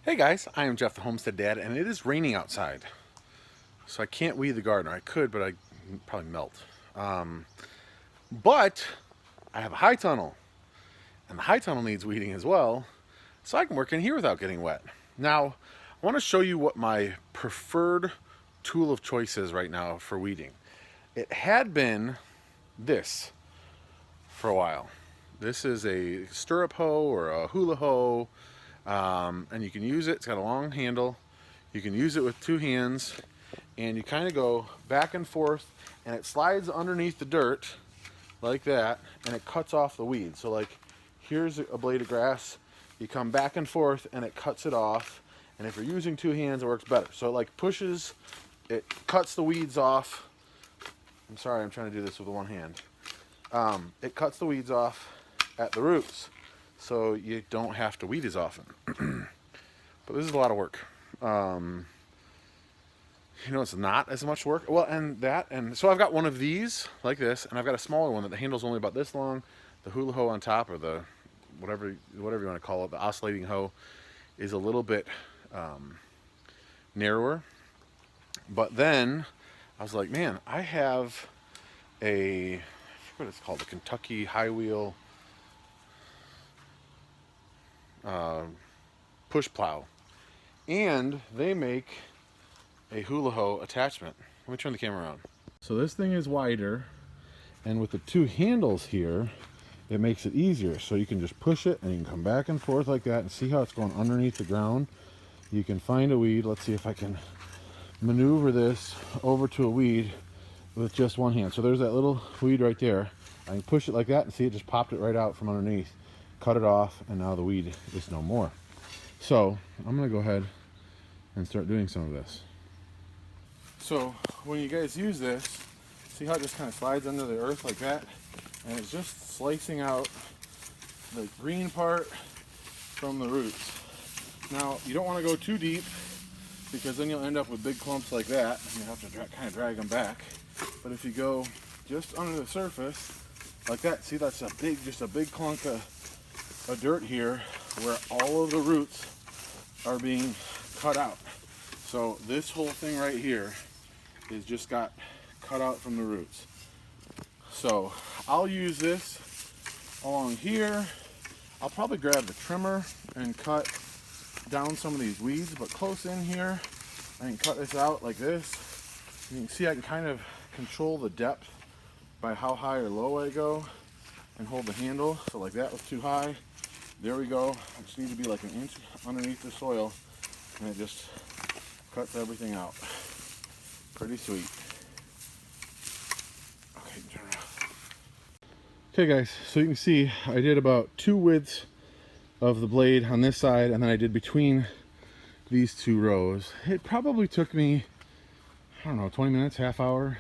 Hey guys, I am Jeff the Homestead Dad, and it is raining outside. So I can't weed the garden. I could, but I'd probably melt. But I have a high tunnel, and the high tunnel needs weeding as well, so I can work in here without getting wet. Now, I want to show you what my preferred tool of choice is right now for weeding. It had been this for a while. This is a stirrup hoe or a hula hoe. And you can use it, it's got a long handle, you can use it with two hands, and you kind of go back and forth, and it slides underneath the dirt like that, and it cuts off the weeds. So like, here's a blade of grass, you come back and forth, and it cuts it off, and if you're using two hands, it works better. So it like pushes, it cuts the weeds off. I'm sorry, I'm trying to do this with one hand. It cuts the weeds off at the roots, so you don't have to weed as often. But this is a lot of work. It's not as much work. Well, and so I've got one of these like this, and I've got a smaller one that the handle's only about this long. The hula hoe on top, or the whatever you want to call it, the oscillating hoe, is a little bit narrower. But then I was like, man, I have I forget what it's called, the Kentucky high wheel push plow, and they make a hula hoe attachment. Let me turn the camera around. So this thing is wider, and with the two handles here, it makes it easier. So you can just push it, and you can come back and forth like that, and see how it's going underneath the ground. You can find a weed. Let's see if I can maneuver this over to a weed with just one hand. So there's that little weed right there. I can push it like that, and see it just popped it right out from underneath. Cut it off, and now the weed is no more. So I'm gonna go ahead and start doing some of this. So when you guys use this, see how it just kind of slides under the earth like that, and it's just slicing out the green part from the roots. Now you don't want to go too deep, because then you'll end up with big clumps like that, and you have to kind of drag them back. But if you go just under the surface like that, see, that's just a big clunk of dirt here where all of the roots are being cut out. So this whole thing right here is just got cut out from the roots. So I'll use this along here. I'll probably grab the trimmer and cut down some of these weeds, but close in here I can cut this out like this. You can see I can kind of control the depth by how high or low I go and hold the handle. So like that was too high. There we go. I just need to be like an inch underneath the soil, and it just cuts everything out. Pretty sweet. Okay, turn around. Okay guys, so you can see I did about 2 widths of the blade on this side, and then I did between these 2 rows. It probably took me, I don't know, 20 minutes, half hour.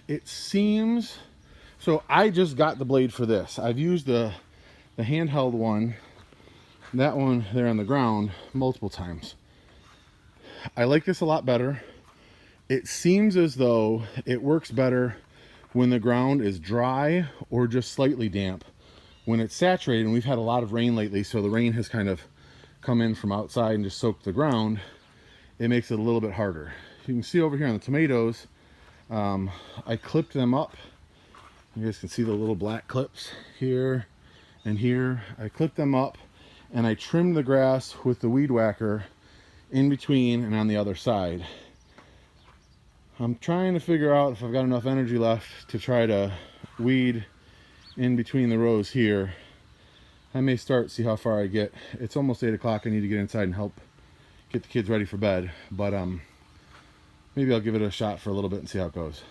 It seems, so I just got the blade for this. I've used the handheld one, that one there on the ground, multiple times. I like this a lot better. It seems as though it works better when the ground is dry or just slightly damp. When it's saturated, and we've had a lot of rain lately, so the rain has kind of come in from outside and just soaked the ground, it makes it a little bit harder. You can see over here on the tomatoes, I clipped them up. You guys can see the little black clips here and here. I clipped them up, and I trimmed the grass with the weed whacker in between and on the other side. I'm trying to figure out if I've got enough energy left to try to weed in between the rows here. I may start, see how far I get. It's almost 8 o'clock. I need to get inside and help get the kids ready for bed, but maybe I'll give it a shot for a little bit and see how it goes.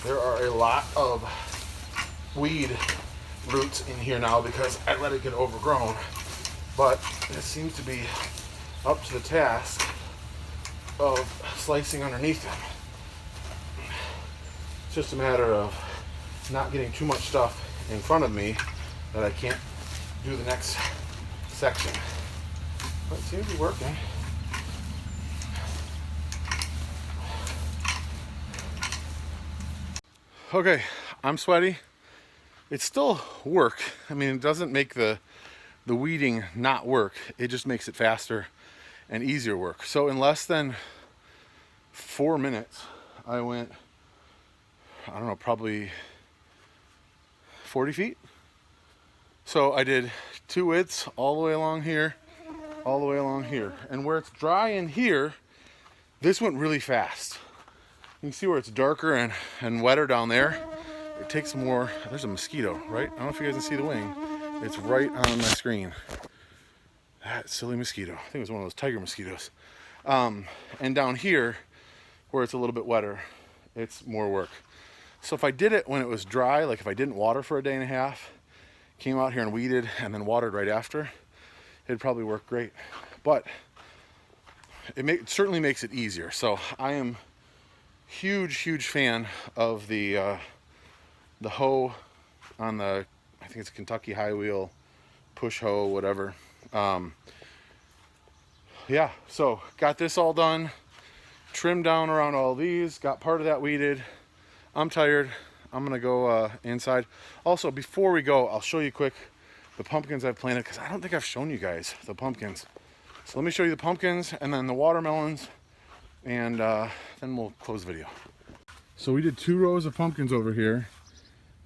There are a lot of weed roots in here now because I let it get overgrown, but it seems to be up to the task of slicing underneath them. It's just a matter of not getting too much stuff in front of me that I can't do the next section. But it seems to be working. Okay, I'm sweaty. It's still work. I mean, it doesn't make the weeding not work. It just makes it faster and easier work. So in less than 4 minutes, I went, I don't know, probably 40 feet. So I did 2 widths all the way along here, all the way along here. And where it's dry in here, this went really fast. You can see where it's darker and wetter down there. It takes more. There's a mosquito, right? I don't know if you guys can see the wing. It's right on my screen. That silly mosquito. I think it was one of those tiger mosquitoes. And down here, where it's a little bit wetter, it's more work. So if I did it when it was dry, like if I didn't water for a day and a half, came out here and weeded and then watered right after, it'd probably work great. But it certainly makes it easier. So I am huge fan of the hoe on the, I think it's a Kentucky high wheel push hoe, whatever. Yeah, so got this all done, trimmed down around all these, got part of that weeded. I'm tired. I'm gonna go inside. Also, before we go, I'll show you quick the pumpkins I've planted, because I don't think I've shown you guys the pumpkins. So let me show you the pumpkins and then the watermelons, and then we'll close the video. So we did 2 rows of pumpkins over here.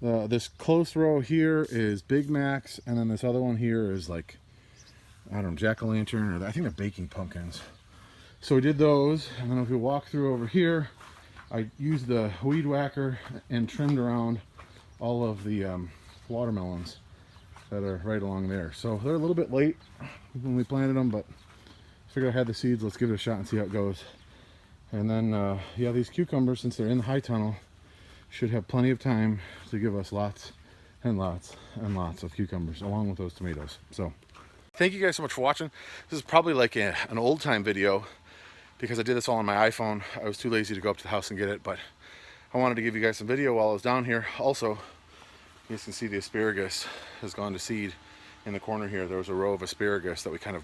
This close row here is Big Macs, and then this other one here is like, I don't know, jack-o'-lantern, or I think they're baking pumpkins. So we did those, and then if we walk through over here, I used the weed whacker and trimmed around all of the watermelons that are right along there. So they're a little bit late when we planted them, but I figured I had the seeds. Let's give it a shot and see how it goes. And then, yeah, these cucumbers, since they're in the high tunnel, should have plenty of time to give us lots and lots and lots of cucumbers, along with those tomatoes. So thank you guys so much for watching. This is probably like an old time video, because I did this all on my iPhone. I was too lazy to go up to the house and get it, but I wanted to give you guys some video while I was down here. Also, you guys can see the asparagus has gone to seed in the corner here. There was a row of asparagus that we kind of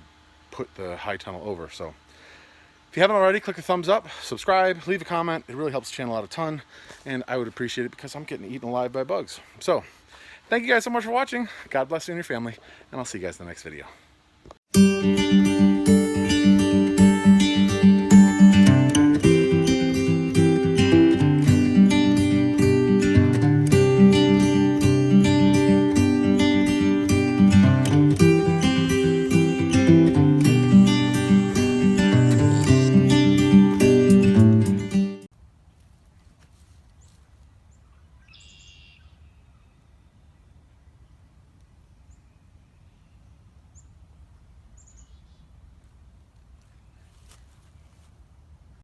put the high tunnel over. So if you haven't already, click a thumbs up, subscribe, leave a comment. It really helps the channel out a ton, and I would appreciate it because I'm getting eaten alive by bugs. So thank you guys so much for watching. God bless you and your family, and I'll see you guys in the next video.